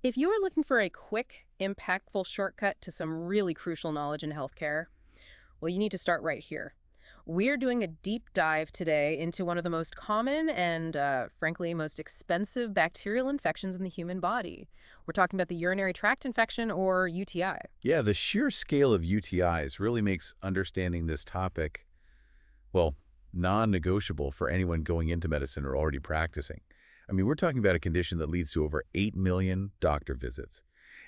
If you are looking for a quick, impactful shortcut to some really crucial knowledge in healthcare, well, you need to start right here. We're doing a deep dive today into one of the most common and, frankly, most expensive bacterial infections in the human body. We're talking about the urinary tract infection, or UTI. Yeah, the sheer scale of UTIs really makes understanding this topic, well, non-negotiable for anyone going into medicine or already practicing. I mean, we're talking about a condition that leads to over 8 million doctor visits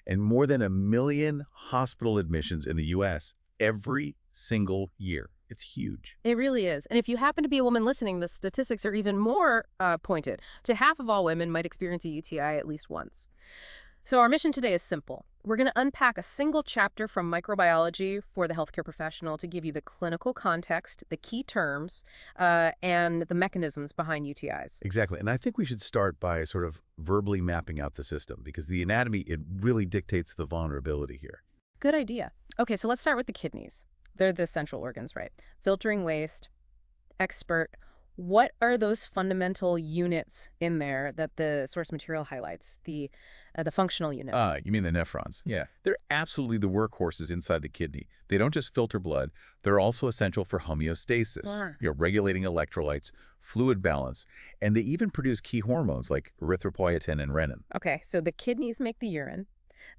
and more than 1 million hospital admissions in the U.S. every single year. It's huge. It really is. And if you happen to be a woman listening, the statistics are even more pointed. To half of all women might experience a UTI at least once. So our mission today is simple. We're going to unpack a single chapter from microbiology for the healthcare professional to give you the clinical context, the key terms, and the mechanisms behind UTIs. Exactly. And I think we should start by sort of verbally mapping out the system because the anatomy, it really dictates the vulnerability here. Good idea. Okay, so let's start with the kidneys. They're the central organs, right? Filtering waste, expert. What are those fundamental units in there that the source material highlights, the functional unit? You mean the nephrons? Yeah. They're absolutely the workhorses inside the kidney. They don't just filter blood. They're also essential for homeostasis, regulating electrolytes, fluid balance, and they even produce key hormones like erythropoietin and renin. Okay, so the kidneys make the urine.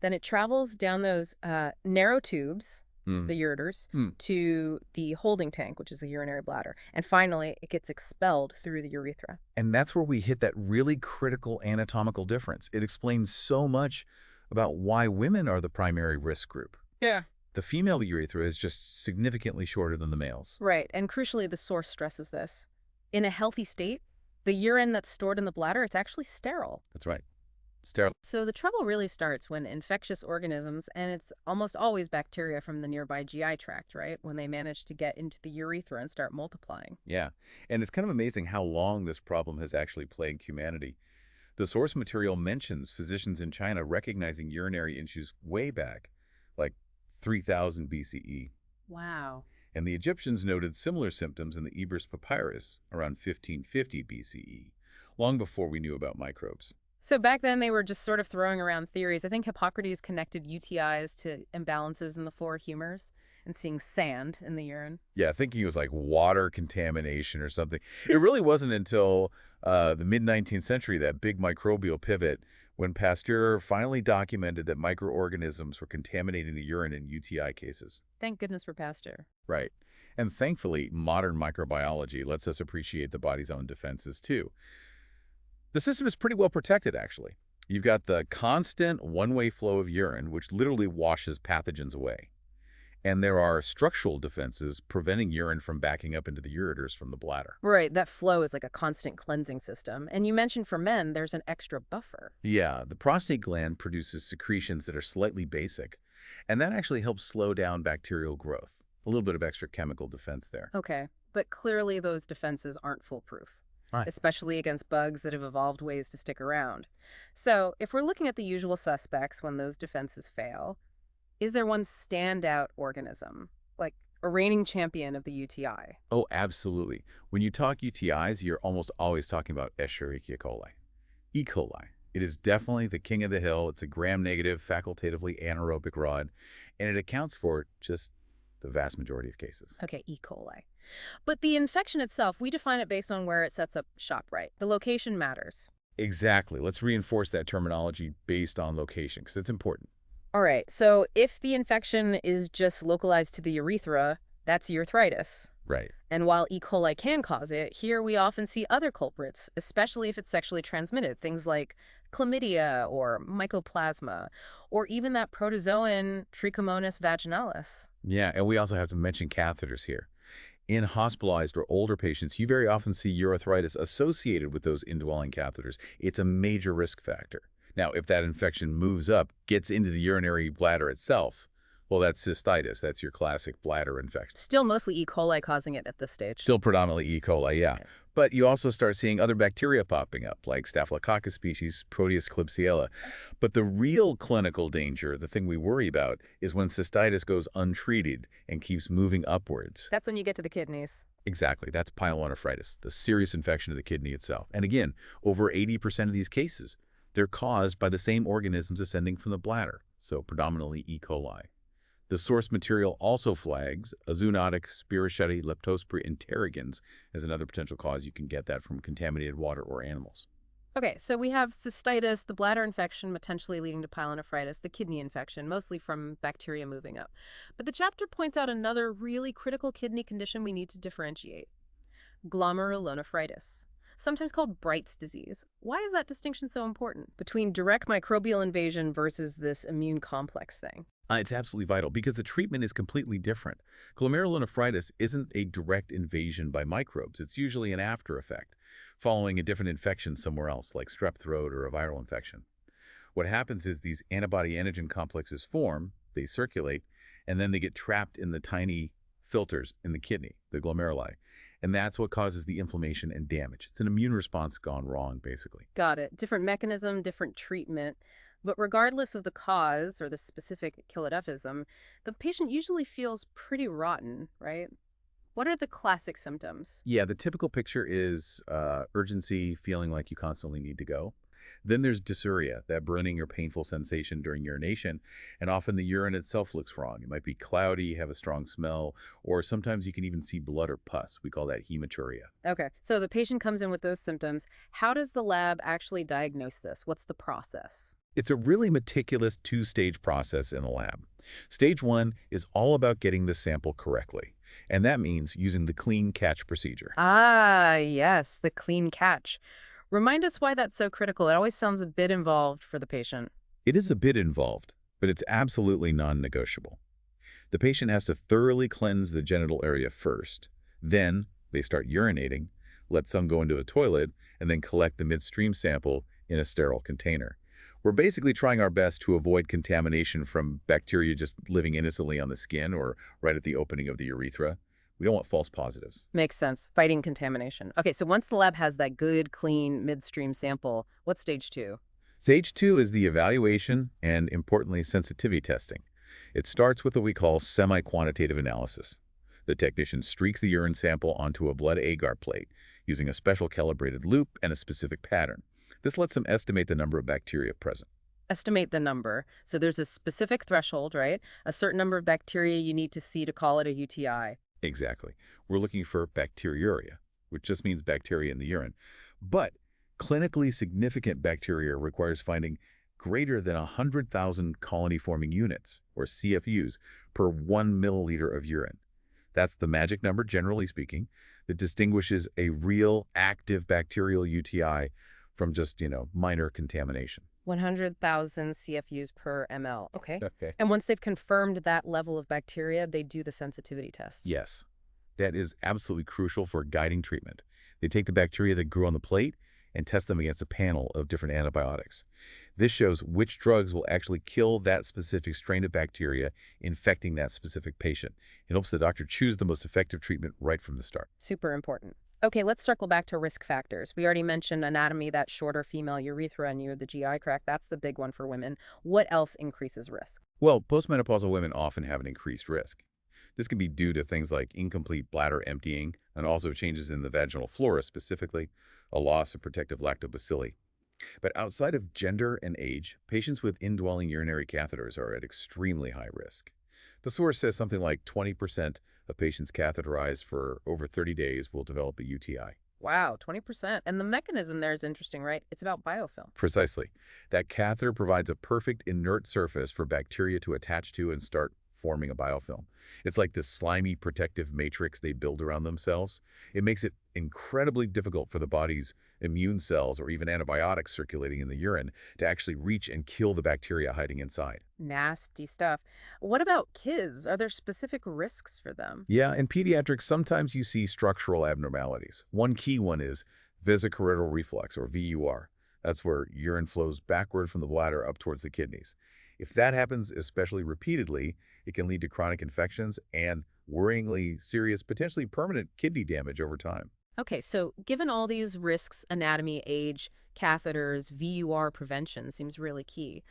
Then it travels down those narrow tubes, the ureters, to the holding tank, which is the urinary bladder. And finally, it gets expelled through the urethra. And that's where we hit that really critical anatomical difference. It explains so much about why women are the primary risk group. Yeah. The female urethra is just significantly shorter than the male's. Right, and crucially, the source stresses this. In a healthy state, the urine that's stored in the bladder, it's actually sterile. That's right. Sterile. So the trouble really starts when infectious organisms, and it's almost always bacteria from the nearby GI tract, right? When they manage to get into the urethra and start multiplying. Yeah, and it's kind of amazing how long this problem has actually plagued humanity. The source material mentions physicians in China recognizing urinary issues way back, like 3000 BCE. Wow. And the Egyptians noted similar symptoms in the Ebers Papyrus around 1550 BCE, long before we knew about microbes. So back then, they were just sort of throwing around theories. I think Hippocrates connected UTIs to imbalances in the four humors and seeing sand in the urine. Yeah, thinking it was like water contamination or something. It really wasn't until the mid-19th century, that big microbial pivot, when Pasteur finally documented that microorganisms were contaminating the urine in UTI cases. Thank goodness for Pasteur. Right. And thankfully, modern microbiology lets us appreciate the body's own defenses, too. The system is pretty well protected, actually. You've got the constant one-way flow of urine, which literally washes pathogens away. And there are structural defenses preventing urine from backing up into the ureters from the bladder. Right, that flow is like a constant cleansing system. And you mentioned for men, there's an extra buffer. Yeah, the prostate gland produces secretions that are slightly basic, and that actually helps slow down bacterial growth. A little bit of extra chemical defense there. Okay, but clearly those defenses aren't foolproof. Right. Especially against bugs that have evolved ways to stick around. So if we're looking at the usual suspects when those defenses fail, is there one standout organism, like a reigning champion of the UTI? Oh, absolutely. When you talk UTIs, you're almost always talking about Escherichia coli. E. coli. It is definitely the king of the hill. It's a gram-negative, facultatively anaerobic rod, and it accounts for just the vast majority of cases. Okay, E. coli. But the infection itself, we define it based on where it sets up shop, right? The location matters. Exactly. Let's reinforce that terminology based on location, because it's important. All right, so if the infection is just localized to the urethra, that's urethritis. Right. And while E. coli can cause it, here we often see other culprits, especially if it's sexually transmitted, things like chlamydia or mycoplasma, or even that protozoan Trichomonas vaginalis. Yeah, and we also have to mention catheters here. In hospitalized or older patients, you very often see urethritis associated with those indwelling catheters. It's a major risk factor. Now, if that infection moves up, gets into the urinary bladder itself, well, that's cystitis. That's your classic bladder infection. Still mostly E. coli causing it at this stage. Still predominantly E. coli, yeah. But you also start seeing other bacteria popping up, like Staphylococcus species, Proteus klebsiella. But the real clinical danger, the thing we worry about, is when cystitis goes untreated and keeps moving upwards. That's when you get to the kidneys. Exactly. That's pyelonephritis, the serious infection of the kidney itself. And again, over 80% of these cases, They're caused by the same organisms ascending from the bladder, so predominantly E. coli. The source material also flags zoonotic Escherichia, Leptospira interrogans as another potential cause. You can get that from contaminated water or animals. Okay, so we have cystitis, the bladder infection potentially leading to pyelonephritis, the kidney infection, mostly from bacteria moving up. But the chapter points out another really critical kidney condition we need to differentiate: glomerulonephritis, sometimes called Bright's disease. Why is that distinction so important between direct microbial invasion versus this immune complex thing? It's absolutely vital because the treatment is completely different. Glomerulonephritis isn't a direct invasion by microbes. It's usually an after effect, following a different infection somewhere else, like strep throat or a viral infection. What happens is these antibody-antigen complexes form, they circulate, and then they get trapped in the tiny filters in the kidney, the glomeruli. And that's what causes the inflammation and damage. It's an immune response gone wrong, basically. Got it. Different mechanism, different treatment. But regardless of the cause or the specific kilodephism, the patient usually feels pretty rotten, right? What are the classic symptoms? Yeah, the typical picture is urgency, feeling like you constantly need to go. Then there's dysuria, that burning or painful sensation during urination, and often the urine itself looks wrong. It might be cloudy, have a strong smell, or sometimes you can even see blood or pus. We call that hematuria. Okay, so the patient comes in with those symptoms. How does the lab actually diagnose this? What's the process? It's a really meticulous two-stage process in the lab. Stage 1 is all about getting the sample correctly, and that means using the clean catch procedure. Ah, yes, the clean catch. Remind us why that's so critical. It always sounds a bit involved for the patient. It is a bit involved, but it's absolutely non-negotiable. The patient has to thoroughly cleanse the genital area first. Then they start urinating, let some go into a toilet, and then collect the midstream sample in a sterile container. We're basically trying our best to avoid contamination from bacteria just living innocently on the skin or right at the opening of the urethra. We don't want false positives. Makes sense. Fighting contamination. Okay, so once the lab has that good, clean, midstream sample, what's stage 2? Stage 2 is the evaluation and, importantly, sensitivity testing. It starts with what we call semi-quantitative analysis. The technician streaks the urine sample onto a blood agar plate using a special calibrated loop and a specific pattern. This lets them estimate the number of bacteria present. Estimate the number. So there's a specific threshold, right? A certain number of bacteria you need to see to call it a UTI. Exactly. We're looking for bacteriuria, which just means bacteria in the urine. But clinically significant bacteria requires finding greater than 100,000 colony-forming units, or CFUs, per 1 milliliter of urine. That's the magic number, generally speaking, that distinguishes a real active bacterial UTI from just, minor contamination. 100,000 CFUs per ml. Okay. Okay. And once they've confirmed that level of bacteria, they do the sensitivity test. Yes, that is absolutely crucial for guiding treatment. They take the bacteria that grew on the plate and test them against a panel of different antibiotics. This shows which drugs will actually kill that specific strain of bacteria infecting that specific patient. It helps the doctor choose the most effective treatment right from the start. Super important. Okay, let's circle back to risk factors. We already mentioned anatomy, that shorter female urethra near the GI tract. That's the big one for women. What else increases risk? Well, postmenopausal women often have an increased risk. This can be due to things like incomplete bladder emptying and also changes in the vaginal flora, specifically a loss of protective lactobacilli. But outside of gender and age, patients with indwelling urinary catheters are at extremely high risk. The source says something like 20% of patients catheterized for over 30 days will develop a UTI. Wow, 20%. And the mechanism there is interesting, right? It's about biofilm. Precisely. That catheter provides a perfect inert surface for bacteria to attach to and start forming a biofilm. It's like this slimy protective matrix they build around themselves. It makes it incredibly difficult for the body's immune cells or even antibiotics circulating in the urine to actually reach and kill the bacteria hiding inside. Nasty stuff. What about kids? Are there specific risks for them? Yeah, in pediatrics, sometimes you see structural abnormalities. One key one is vesicouretal reflux, or VUR. That's where urine flows backward from the bladder up towards the kidneys. If that happens especially repeatedly, it can lead to chronic infections and worryingly serious, potentially permanent kidney damage over time. Okay, so given all these risks, anatomy, age, catheters, VUR prevention seems really key.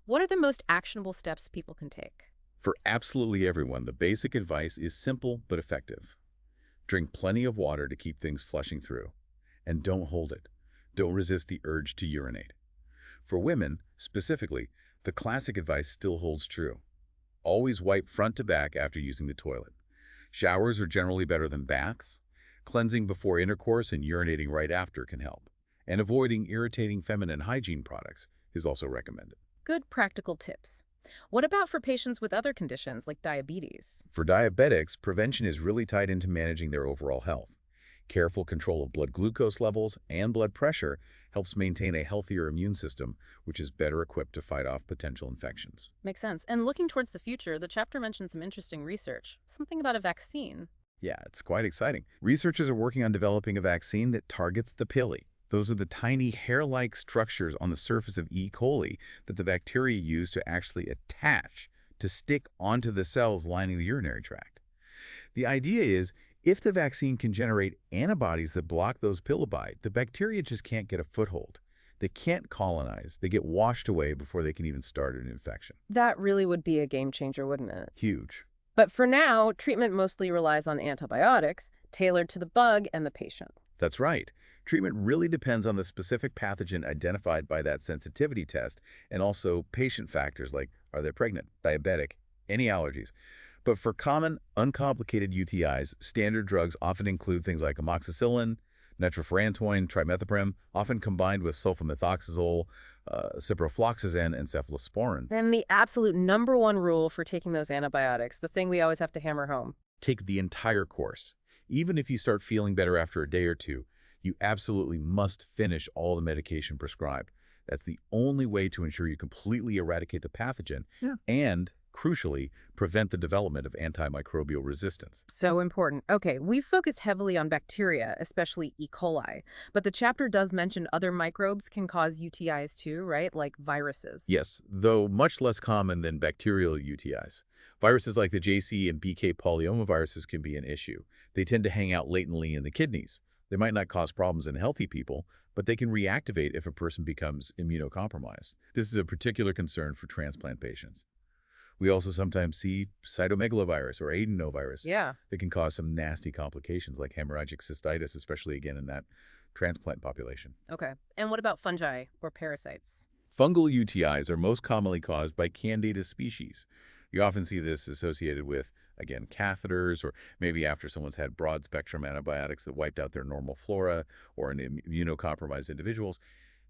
What are the most actionable steps people can take? For absolutely everyone, the basic advice is simple but effective. Drink plenty of water to keep things flushing through. And don't hold it. Don't resist the urge to urinate. For women, specifically, the classic advice still holds true. Always wipe front to back after using the toilet. Showers are generally better than baths. Cleansing before intercourse and urinating right after can help. And avoiding irritating feminine hygiene products is also recommended. Good practical tips. What about for patients with other conditions like diabetes? For diabetics, prevention is really tied into managing their overall health. Careful control of blood glucose levels and blood pressure helps maintain a healthier immune system, which is better equipped to fight off potential infections. Makes sense. And looking towards the future, the chapter mentions some interesting research, something about a vaccine. Yeah, it's quite exciting. Researchers are working on developing a vaccine that targets the pili. Those are the tiny hair-like structures on the surface of E. coli that the bacteria use to actually attach, to stick onto the cells lining the urinary tract. The idea is, if the vaccine can generate antibodies that block those pili, the bacteria just can't get a foothold. They can't colonize. They get washed away before they can even start an infection. That really would be a game changer, wouldn't it? Huge. But for now, treatment mostly relies on antibiotics, tailored to the bug and the patient. That's right. Treatment really depends on the specific pathogen identified by that sensitivity test, and also patient factors like, are they pregnant, diabetic, any allergies. But for common, uncomplicated UTIs, standard drugs often include things like amoxicillin, nitrofurantoin, trimethoprim, often combined with sulfamethoxazole, ciprofloxacin, and cephalosporins. And the absolute #1 rule for taking those antibiotics, the thing we always have to hammer home. Take the entire course. Even if you start feeling better after a day or two, you absolutely must finish all the medication prescribed. That's the only way to ensure you completely eradicate the pathogen and, crucially, prevent the development of antimicrobial resistance. So important. Okay, we've focused heavily on bacteria, especially E. coli, but the chapter does mention other microbes can cause UTIs too, right? Like viruses. Yes, though much less common than bacterial UTIs. Viruses like the JC and BK polyomaviruses can be an issue. They tend to hang out latently in the kidneys. They might not cause problems in healthy people, but they can reactivate if a person becomes immunocompromised. This is a particular concern for transplant patients. We also sometimes see cytomegalovirus or adenovirus that can cause some nasty complications like hemorrhagic cystitis, especially again in that transplant population. Okay, and what about fungi or parasites? Fungal UTIs are most commonly caused by Candida species. You often see this associated with, again, catheters, or maybe after someone's had broad-spectrum antibiotics that wiped out their normal flora, or in immunocompromised individuals.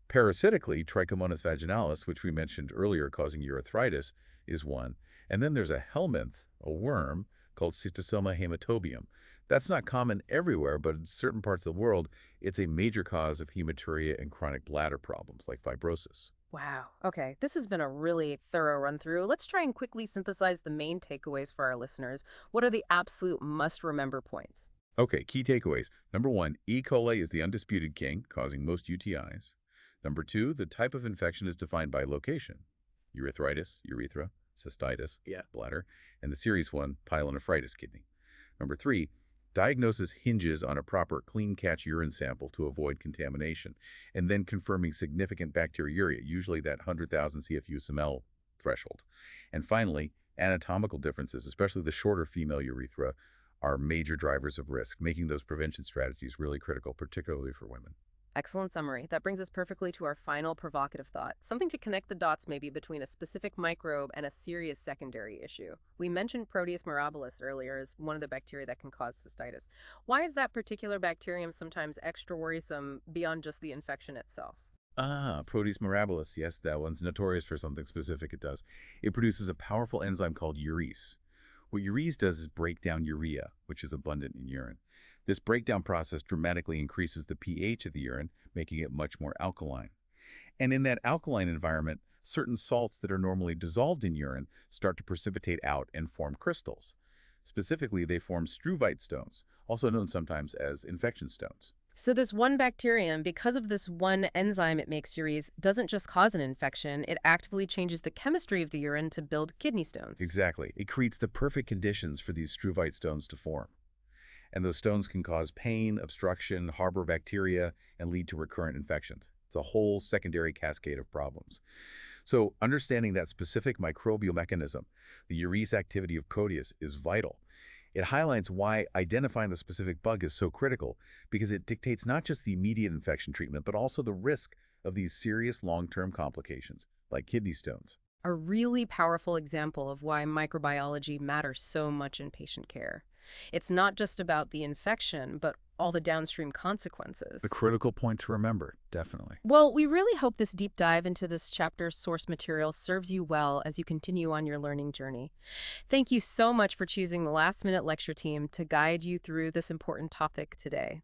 Parasitically, Trichomonas vaginalis, which we mentioned earlier causing urethritis, is one. And then there's a helminth, a worm, called Schistosoma haematobium. That's not common everywhere, but in certain parts of the world, it's a major cause of hematuria and chronic bladder problems like fibrosis. Wow. Okay, this has been a really thorough run-through. Let's try and quickly synthesize the main takeaways for our listeners. What are the absolute must-remember points? Okay, key takeaways. Number 1, E. coli is the undisputed king, causing most UTIs. Number 2, the type of infection is defined by location. Urethritis, urethra, cystitis, bladder, and the serious one, pyelonephritis, kidney. Number 3, diagnosis hinges on a proper clean catch urine sample to avoid contamination, and then confirming significant bacteriuria, usually that 100,000 CFU/ml threshold. And finally, anatomical differences, especially the shorter female urethra, are major drivers of risk, making those prevention strategies really critical, particularly for women. Excellent summary. That brings us perfectly to our final provocative thought, something to connect the dots maybe between a specific microbe and a serious secondary issue. We mentioned Proteus mirabilis earlier as one of the bacteria that can cause cystitis. Why is that particular bacterium sometimes extra worrisome beyond just the infection itself? Proteus mirabilis. Yes, that one's notorious for something specific it does. It produces a powerful enzyme called urese. What urese does is break down urea, which is abundant in urine. This breakdown process dramatically increases the pH of the urine, making it much more alkaline. And in that alkaline environment, certain salts that are normally dissolved in urine start to precipitate out and form crystals. Specifically, they form struvite stones, also known sometimes as infection stones. So this one bacterium, because of this one enzyme it makes urese, doesn't just cause an infection, it actively changes the chemistry of the urine to build kidney stones. Exactly. It creates the perfect conditions for these struvite stones to form. And those stones can cause pain, obstruction, harbor bacteria, and lead to recurrent infections. It's a whole secondary cascade of problems. So understanding that specific microbial mechanism, the urese activity of Proteus, is vital. It highlights why identifying the specific bug is so critical, because it dictates not just the immediate infection treatment, but also the risk of these serious long-term complications, like kidney stones. A really powerful example of why microbiology matters so much in patient care. It's not just about the infection, but all the downstream The consequences. critical point to remember, definitely. Well, we really hope this deep dive into this chapter's source material serves you well as you continue on your learning journey. Thank you so much for choosing the Last Minute Lecture team to guide you through this important topic today.